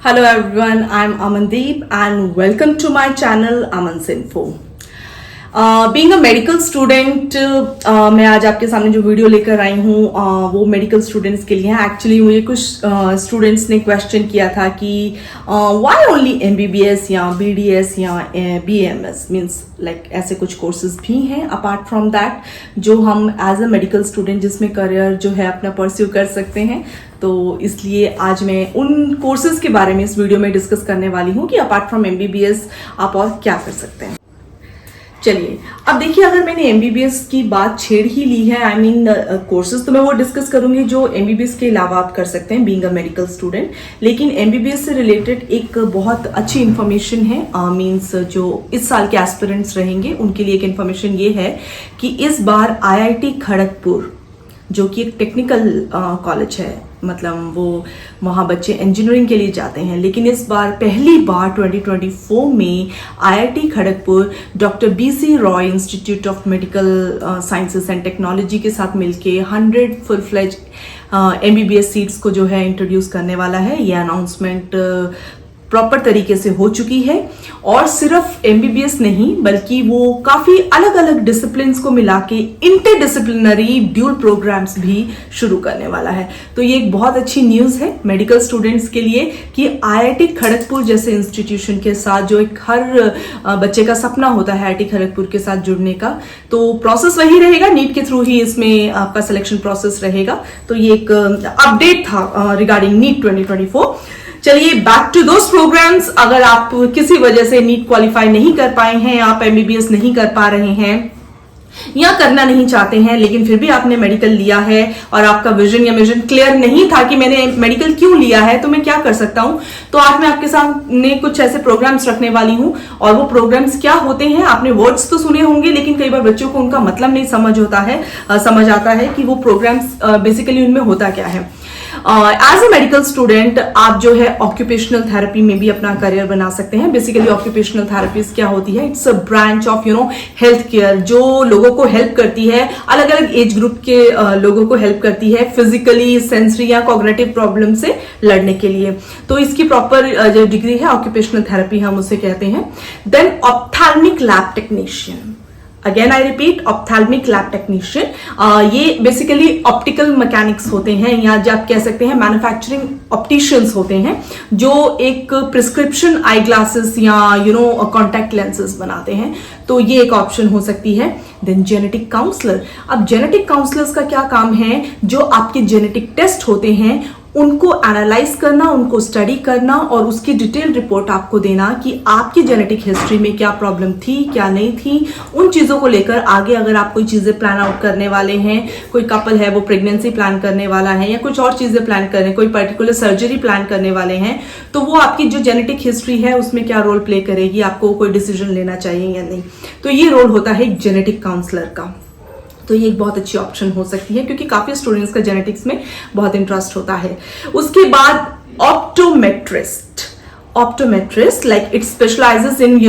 Hello everyone, I'm Amandeep and welcome to my channel Aman's Info. Being a medical student, मैं आज आपके सामने जो वीडियो लेकर आई हूँ वो मेडिकल स्टूडेंट्स के लिए है. एक्चुअली मुझे कुछ स्टूडेंट्स ने क्वेश्चन किया था कि वाई ओनली MBBS या BDS या BAMS मीन्स लाइक ऐसे कुछ कोर्सेज भी हैं अपार्ट फ्रॉम दैट जो हम एज अ मेडिकल स्टूडेंट जिसमें करियर जो है अपना परस्यू कर सकते हैं. तो इसलिए आज मैं उन कोर्सेज के बारे में इस वीडियो में डिस्कस करने वाली हूँ कि अपार्ट फ्रॉम MBBS आप और क्या कर सकते हैं. चलिए अब देखिए, अगर मैंने MBBS की बात छेड़ ही ली है, आई मीन कोर्सेज, तो मैं वो डिस्कस करूंगी जो MBBS के अलावा आप कर सकते हैं बीइंग अ मेडिकल स्टूडेंट. लेकिन MBBS से रिलेटेड एक बहुत अच्छी इन्फॉर्मेशन है, मीन्स जो इस साल के एस्पिरेंट्स रहेंगे उनके लिए एक इन्फॉर्मेशन ये है कि इस बार IIT खड़गपुर जो कि एक टेक्निकल कॉलेज है, मतलब वो वहाँ बच्चे इंजीनियरिंग के लिए जाते हैं, लेकिन इस बार पहली बार 2024 में IIT Kharagpur doctor BC Roy institute of medical sciences and technology के साथ मिलके 100 फुल फ्लेज MBBS सीट्स को जो है इंट्रोड्यूस करने वाला है. ये अनाउंसमेंट प्रॉपर तरीके से हो चुकी है और सिर्फ MBBS नहीं बल्कि वो काफी अलग अलग डिसिप्लिन्स को मिला के इंटरडिसिप्लिनरी ड्यूल प्रोग्राम्स भी शुरू करने वाला है. तो ये एक बहुत अच्छी न्यूज है मेडिकल स्टूडेंट्स के लिए कि IIT खड़गपुर जैसे इंस्टीट्यूशन के साथ, जो एक हर बच्चे का सपना होता है IIT खड़गपुर के साथ जुड़ने का, तो प्रोसेस वही रहेगा, नीट के थ्रू ही इसमें आपका सिलेक्शन प्रोसेस रहेगा. तो ये एक अपडेट था रिगार्डिंग नीट 2024. चलिए बैक टू दोस प्रोग्राम्स. अगर आप किसी वजह से नीट क्वालिफाई नहीं कर पाए हैं, आप MBBS नहीं कर पा रहे हैं या करना नहीं चाहते हैं, लेकिन फिर भी आपने मेडिकल लिया है और आपका विजन या मिशन क्लियर नहीं था कि मैंने मेडिकल क्यों लिया है, तो मैं क्या कर सकता हूं. तो आज मैं आपके सामने कुछ ऐसे प्रोग्राम्स रखने वाली हूं. और वो प्रोग्राम्स क्या होते हैं, आपने वर्ड्स तो सुने होंगे लेकिन कई बार बच्चों को उनका मतलब नहीं समझ आता है कि वो प्रोग्राम्स बेसिकली उनमें होता क्या है. एज अ मेडिकल स्टूडेंट आप जो है ऑक्यूपेशनल थेरेपी में भी अपना करियर बना सकते हैं. बेसिकली ऑक्यूपेशनल थेरेपीज क्या होती है, it's a branch of health care जो लोगों को हेल्प करती है, अलग अलग एज ग्रुप के लोगों को हेल्प करती है फिजिकली, सेंसरी या कॉग्निटिव प्रॉब्लम से लड़ने के लिए. तो इसकी प्रॉपर जो डिग्री है ऑक्यूपेशनल थेरेपी हम उसे कहते हैं. Then ophthalmic lab technician, again I repeat, ophthalmic lab technician. ये बेसिकली ऑप्टिकल मैकेनिक्स होते हैं या जो आप कह सकते हैं मैन्युफैक्चरिंग ऑप्टिशियंस होते हैं जो एक प्रिस्क्रिप्शन आई ग्लासेस या कॉन्टैक्ट लेंसेज बनाते हैं. तो ये एक ऑप्शन हो सकती है. Then genetic counsellor. अब जेनेटिक काउंसलर्स का क्या काम है, जो आपके जेनेटिक टेस्ट होते हैं उनको एनालाइज करना, उनको स्टडी करना और उसकी डिटेल रिपोर्ट आपको देना कि आपकी जेनेटिक हिस्ट्री में क्या प्रॉब्लम थी, क्या नहीं थी. उन चीज़ों को लेकर आगे अगर आप कोई चीज़ें प्लान आउट करने वाले हैं, कोई कपल है वो प्रेगनेंसी प्लान करने वाला है या कुछ और चीज़ें प्लान कर रहे हैं, कोई पर्टिकुलर सर्जरी प्लान करने वाले हैं, तो वो आपकी जो जेनेटिक हिस्ट्री है उसमें क्या रोल प्ले करेगी, आपको कोई डिसीजन लेना चाहिए या नहीं. तो ये रोल होता है एक जेनेटिक काउंसलर का. तो ये एक बहुत अच्छी ऑप्शन हो सकती है क्योंकि काफी स्टूडेंट्स का जेनेटिक्स में बहुत इंटरेस्ट होता है. उसके बाद optometrist like it specialises in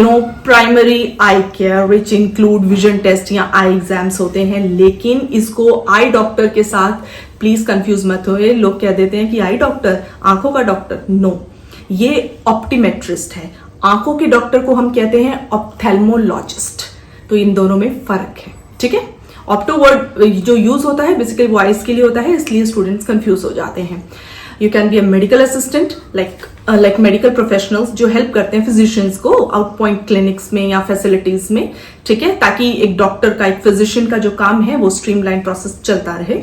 primary eye care which include vision test या आई एग्जाम्स होते हैं. लेकिन इसको आई डॉक्टर के साथ प्लीज कंफ्यूज मत होए. लोग कह देते हैं कि आई डॉक्टर आंखों का डॉक्टर. नो, ये ऑप्टिमेट्रिस्ट है. आंखों के डॉक्टर को हम कहते हैं ऑप्थेल्मोलॉजिस्ट. तो इन दोनों में फर्क है, ठीक है. ऑप्टो वर्ड जो यूज होता है बेसिकली वो आइज के लिए होता है, इसलिए स्टूडेंट्स कंफ्यूज हो जाते हैं. You can be a medical assistant like medical professionals जो हेल्प करते हैं फिजिशियंस को आउट पॉइंट क्लिनिक्स में या फैसिलिटीज में, ठीक है, ताकि एक डॉक्टर का, एक फिजिशियन का जो काम है वो स्ट्रीमलाइन प्रोसेस चलता रहे.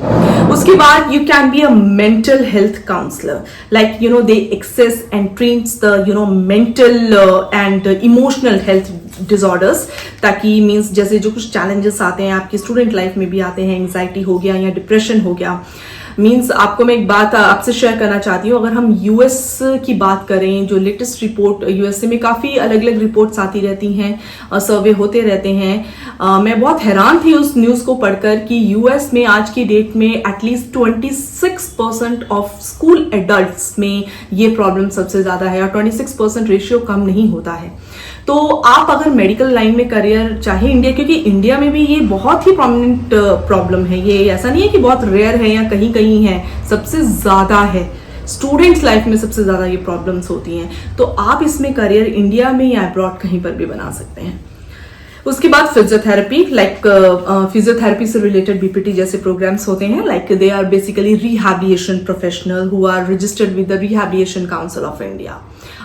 उसके बाद you can be a mental health counsellor like they access and treats the mental and emotional health disorders, ताकि मीन्स जैसे जो कुछ चैलेंजेस आते हैं आपकी स्टूडेंट लाइफ में भी आते हैं, एंग्जाइटी हो गया या डिप्रेशन हो गया. मीन्स आपको मैं एक बात आपसे शेयर करना चाहती हूँ. अगर हम US की बात करें, जो लेटेस्ट रिपोर्ट USA में काफ़ी अलग अलग रिपोर्ट्स आती रहती हैं, सर्वे होते रहते हैं. मैं बहुत हैरान थी उस न्यूज़ को पढ़कर कि US में आज की डेट में एटलीस्ट 26% ऑफ स्कूल एडल्ट्स में ये प्रॉब्लम सबसे ज़्यादा है और 26% रेशियो कम नहीं होता है. तो आप अगर मेडिकल लाइन में करियर चाहे इंडिया, क्योंकि इंडिया में भी ये बहुत ही प्रोमिनेंट प्रॉब्लम है, ये ऐसा नहीं है कि बहुत रेयर है या कहीं कहीं है, सबसे ज्यादा है. स्टूडेंट्स लाइफ में सबसे ज़्यादा ये प्रॉब्लम्स होती हैं। तो आप इसमें करियर इंडिया में या अब्रॉड कहीं पर भी बना सकते हैं। उसके बाद फिजियोथेरेपी, लाइक फिजियोथेरेपी से रिलेटेड बीपीटी जैसे प्रोग्राम्स होते हैं, like they are basically rehabilitation professional who are registered with the rehabilitation council of India.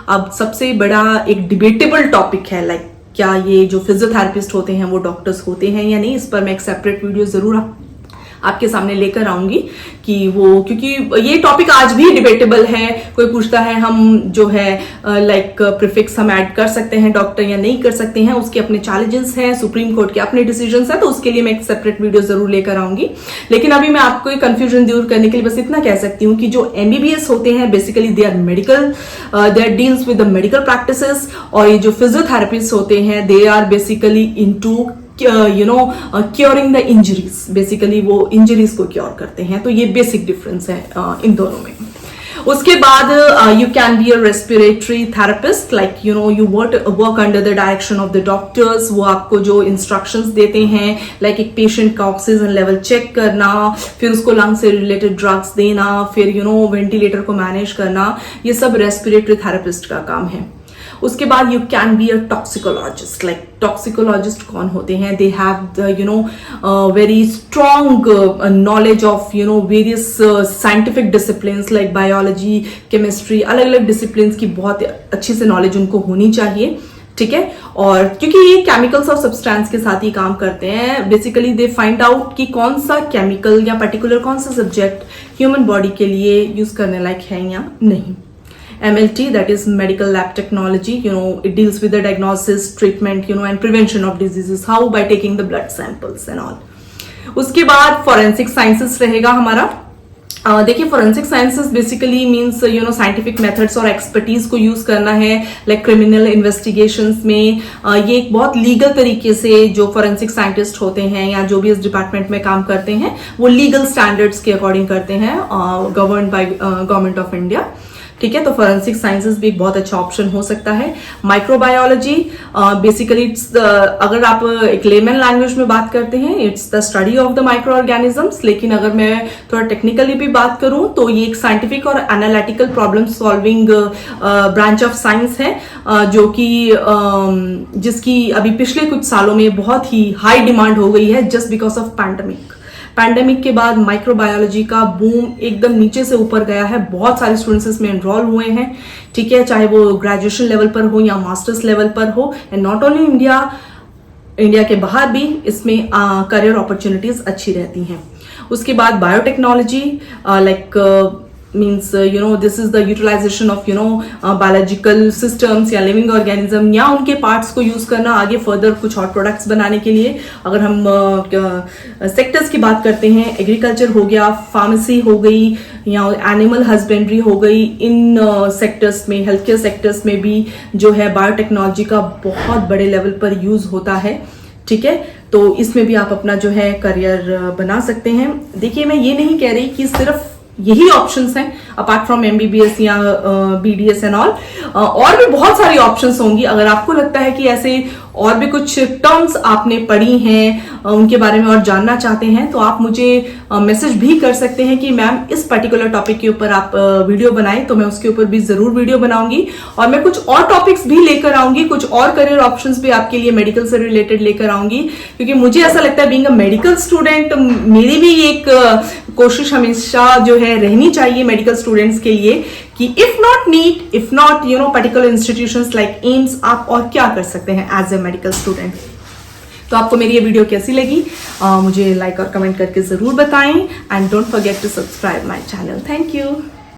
अब सबसे बड़ा एक डिबेटेबल टॉपिक है, लाइक क्या ये जो फिजियोथेरेपिस्ट होते हैं वो डॉक्टर्स होते हैं या नहीं। इस पर मैं एक सेपरेट वीडियो जरूर आपके सामने लेकर आऊंगी कि वो, क्योंकि ये टॉपिक आज भी डिबेटेबल है। कोई पूछता है हम जो है लाइक प्रीफिक्स हम ऐड कर सकते हैं डॉक्टर या नहीं कर सकते हैं, उसके अपने चैलेंजेस हैं, सुप्रीम कोर्ट के अपने डिसीजंस हैं, तो उसके लिए मैं एक सेपरेट वीडियो जरूर लेकर आऊंगी। लेकिन अभी मैं आपको कंफ्यूजन दूर करने के लिए बस इतना कह सकती हूँ कि जो एमबीबीएस होते हैं basically they are medical, they are deals with the medical practices, और ये जो फिजियोथेरेपिस्ट होते हैं they are basically into curing the injuries, basically वो इंजरीज को क्योर करते हैं। तो ये बेसिक डिफरेंस है इन दोनों में। उसके बाद you can be a respiratory therapist, like you work under the direction of the doctors. वो आपको जो इंस्ट्रक्शंस देते हैं, लाइक एक पेशेंट का ऑक्सीजन लेवल चेक करना, फिर उसको लंग से रिलेटेड ड्रग्स देना, फिर वेंटिलेटर को मैनेज करना, ये सब रेस्पिरेटरी थेरेपिस्ट का काम है। उसके बाद you can be a toxicologist, like toxicologist कौन होते हैं? They have very strong knowledge of various scientific disciplines like biology, chemistry, अलग अलग डिसिप्लिन्स की बहुत अच्छी से नॉलेज उनको होनी चाहिए, ठीक है। और क्योंकि ये केमिकल्स और सब्सटेंस के साथ ही काम करते हैं, बेसिकली दे फाइंड आउट कि कौन सा केमिकल या पर्टिकुलर कौन सा सब्जेक्ट ह्यूमन बॉडी के लिए यूज करने लायक है या नहीं। MLT, that is medical lab technology, it deals with the diagnosis, treatment, and prevention of diseases. How? By taking the blood samples and all. उसके बाद forensic sciences रहेगा हमारा। देखिए forensic sciences basically means scientific methods और expertise को use करना है, like criminal इन्वेस्टिगेशन्स में। ये एक बहुत लीगल तरीके से जो फोरेंसिक साइंटिस्ट होते हैं या जो भी इस डिपार्टमेंट में काम करते हैं वो लीगल स्टैंडर्ड्स के अकॉर्डिंग करते हैं, governed by government of India, ठीक है। तो फोरेंसिक साइंसेस भी एक बहुत अच्छा ऑप्शन हो सकता है। माइक्रोबायोलॉजी बेसिकली इट्स अगर आप एक लेमन लैंग्वेज में बात करते हैं, it's the study of the micro organisms. लेकिन अगर मैं थोड़ा टेक्निकली भी बात करूं तो ये एक साइंटिफिक और analytical problem solving branch of science है, जो कि जिसकी अभी पिछले कुछ सालों में बहुत ही हाई डिमांड हो गई है जस्ट बिकॉज ऑफ पैंडेमिक के बाद माइक्रोबायोलॉजी का बूम एकदम नीचे से ऊपर गया है। बहुत सारे स्टूडेंट्स इसमें एनरोल हुए हैं, ठीक है, चाहे वो ग्रेजुएशन लेवल पर हो या मास्टर्स लेवल पर हो। एंड नॉट ओनली इंडिया के बाहर भी इसमें करियर अपॉर्चुनिटीज अच्छी रहती हैं। उसके बाद biotechnology, like means this is the utilization of biological systems या living organism या उनके parts को use करना आगे further कुछ और products बनाने के लिए। अगर हम sectors की बात करते हैं, agriculture हो गया, pharmacy हो गई या animal husbandry हो गई, इन sectors में, healthcare sectors में भी जो है बायोटेक्नोलॉजी का बहुत बड़े level पर use होता है, ठीक है। तो इसमें भी आप अपना जो है करियर बना सकते हैं। देखिए मैं ये नहीं कह रही कि सिर्फ यही ऑप्शंस हैं अपार्ट फ्रॉम MBBS या BDS एंड ऑल, और भी बहुत सारी ऑप्शंस होंगी। अगर आपको लगता है कि ऐसे और भी कुछ टर्म्स आपने पढ़ी हैं, उनके बारे में और जानना चाहते हैं, तो आप मुझे मैसेज भी कर सकते हैं कि मैम इस पर्टिकुलर टॉपिक के ऊपर आप वीडियो बनाएं, तो मैं उसके ऊपर भी जरूर वीडियो बनाऊंगी। और मैं कुछ और टॉपिक्स भी लेकर आऊंगी, कुछ और करियर ऑप्शंस भी आपके लिए मेडिकल से रिलेटेड लेकर आऊंगी, क्योंकि मुझे ऐसा लगता है बीइंग अ मेडिकल स्टूडेंट मेरी भी एक कोशिश हमेशा जो है रहनी चाहिए मेडिकल स्टूडेंट्स के लिए कि if not NEET, if not particular institutions like AIIMS, आप और क्या कर सकते हैं एज ए मेडिकल स्टूडेंट। तो आपको मेरी ये वीडियो कैसी लगी मुझे लाइक और कमेंट करके जरूर बताएं, and don't forget to subscribe my channel. Thank you.